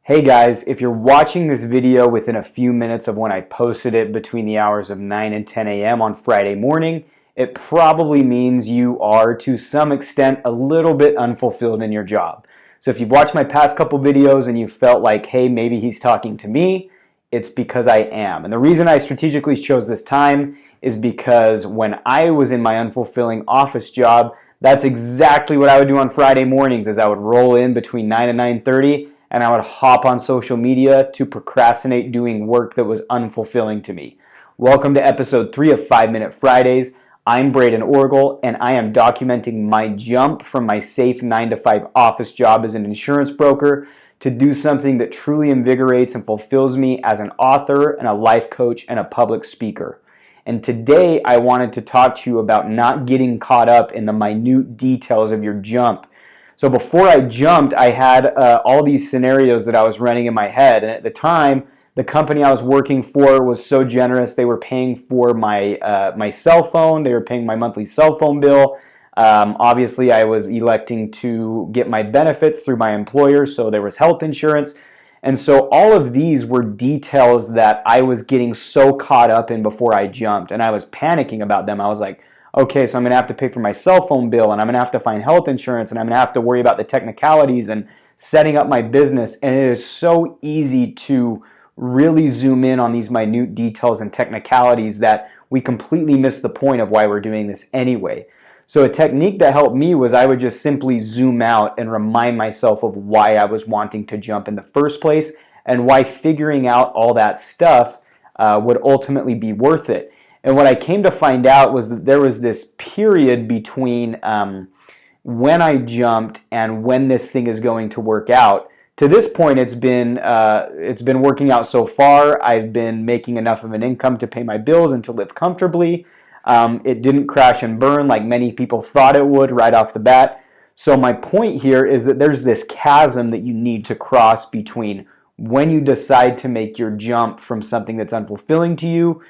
Hey guys, if you're watching this video within a few minutes of when I posted it between the hours of 9 and 10 a.m. on Friday morning, it probably means you are to some extent a little bit unfulfilled in your job. So if you've watched my past couple videos and you felt like, hey, maybe he's talking to me, it's because I am. And the reason I strategically chose this time is because when I was in my unfulfilling office job, that's exactly what I would do on Friday mornings is I would roll in between 9 and 9:30 and I would hop on social media to procrastinate doing work that was unfulfilling to me. Welcome to episode 3 of 5 Minute Fridays. I'm Braden Orgel, and I am documenting my jump from my safe 9 to 5 office job as an insurance broker to do something that truly invigorates and fulfills me as an author and a life coach and a public speaker. And today I wanted to talk to you about not getting caught up in the minute details of your jump. So before I jumped, I had all these scenarios that I was running in my head. And at the time, the company I was working for was so generous. They were paying for my cell phone. They were paying my monthly cell phone bill. Obviously, I was electing to get my benefits through my employer, so there was health insurance. And so all of these were details that I was getting so caught up in before I jumped, and I was panicking about them. I was like, okay, so I'm going to have to pay for my cell phone bill, and I'm going to have to find health insurance, and I'm going to have to worry about the technicalities and setting up my business. And it is so easy to really zoom in on these minute details and technicalities that we completely miss the point of why we're doing this anyway. So a technique that helped me was I would just simply zoom out and remind myself of why I was wanting to jump in the first place and why figuring out all that stuff would ultimately be worth it. And what I came to find out was that there was this period between when I jumped and when this thing is going to work out. To this point, it's been working out so far. I've been making enough of an income to pay my bills and to live comfortably. It didn't crash and burn like many people thought it would right off the bat. So my point here is that there's this chasm that you need to cross between when you decide to make your jump from something that's unfulfilling to you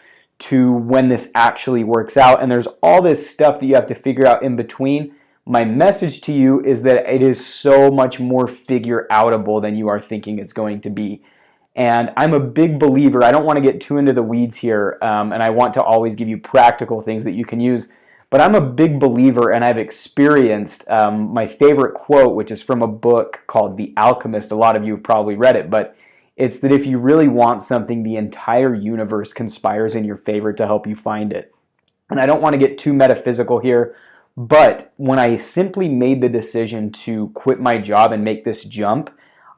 to when this actually works out. And there's all this stuff that you have to figure out in between. My message to you is that it is so much more figure outable than you are thinking it's going to be. And I'm a big believer, I don't want to get too into the weeds here, and I want to always give you practical things that you can use, but I'm a big believer, and I've experienced my favorite quote, which is from a book called The Alchemist. A lot of you have probably read it, but it's that if you really want something, the entire universe conspires in your favor to help you find it. And I don't want to get too metaphysical here, but when I simply made the decision to quit my job and make this jump,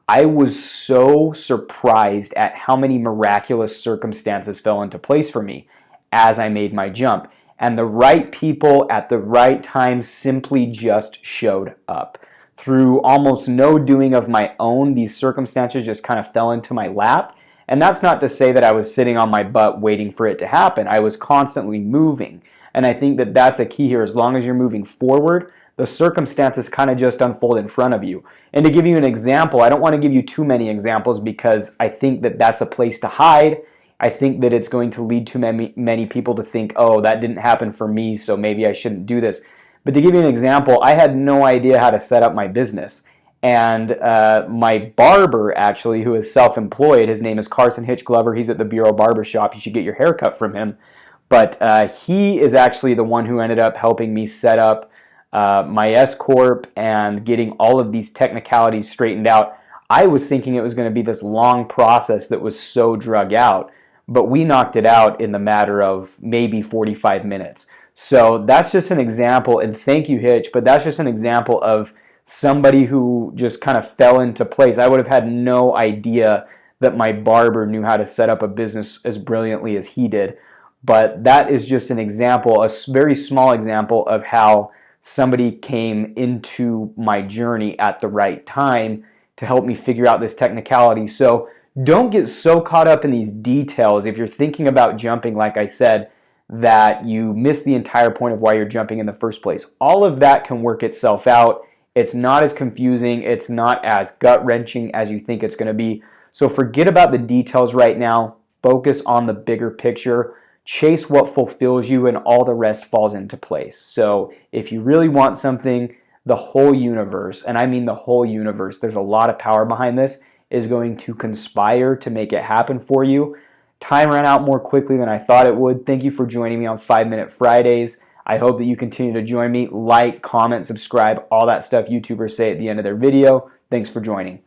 I was so surprised at how many miraculous circumstances fell into place for me as I made my jump. And the right people at the right time simply just showed up. Through almost no doing of my own, these circumstances just kind of fell into my lap. And that's not to say that I was sitting on my butt waiting for it to happen. I was constantly moving. And I think that that's a key here. As long as you're moving forward, the circumstances kind of just unfold in front of you. And to give you an example, I don't want to give you too many examples because I think that that's a place to hide. I think that it's going to lead too many people to think, oh, that didn't happen for me, so maybe I shouldn't do this. But to give you an example, I had no idea how to set up my business. And my barber, actually, who is self-employed, his name is Carson Hitch Glover. He's at the Bureau Barbershop. You should get your hair cut from him. But he is actually the one who ended up helping me set up my S Corp and getting all of these technicalities straightened out. I was thinking it was going to be this long process that was so drug out, but we knocked it out in the matter of maybe 45 minutes. So that's just an example, and thank you, Hitch, but that's just an example of somebody who just kind of fell into place. I would have had no idea that my barber knew how to set up a business as brilliantly as he did, but that is just an example, a very small example of how somebody came into my journey at the right time to help me figure out this technicality. So don't get so caught up in these details if you're thinking about jumping, like I said, that you miss the entire point of why you're jumping in the first place. All of that can work itself out. It's not as confusing. It's not as gut-wrenching as you think it's going to be. So forget about the details right now. Focus on the bigger picture. Chase what fulfills you, and all the rest falls into place. So if you really want something, the whole universe, and I mean the whole universe, there's a lot of power behind this, is going to conspire to make it happen for you. Time ran out more quickly than I thought it would. Thank you for joining me on 5 Minute Fridays. I hope that you continue to join me. Like, comment, subscribe, all that stuff YouTubers say at the end of their video. Thanks for joining.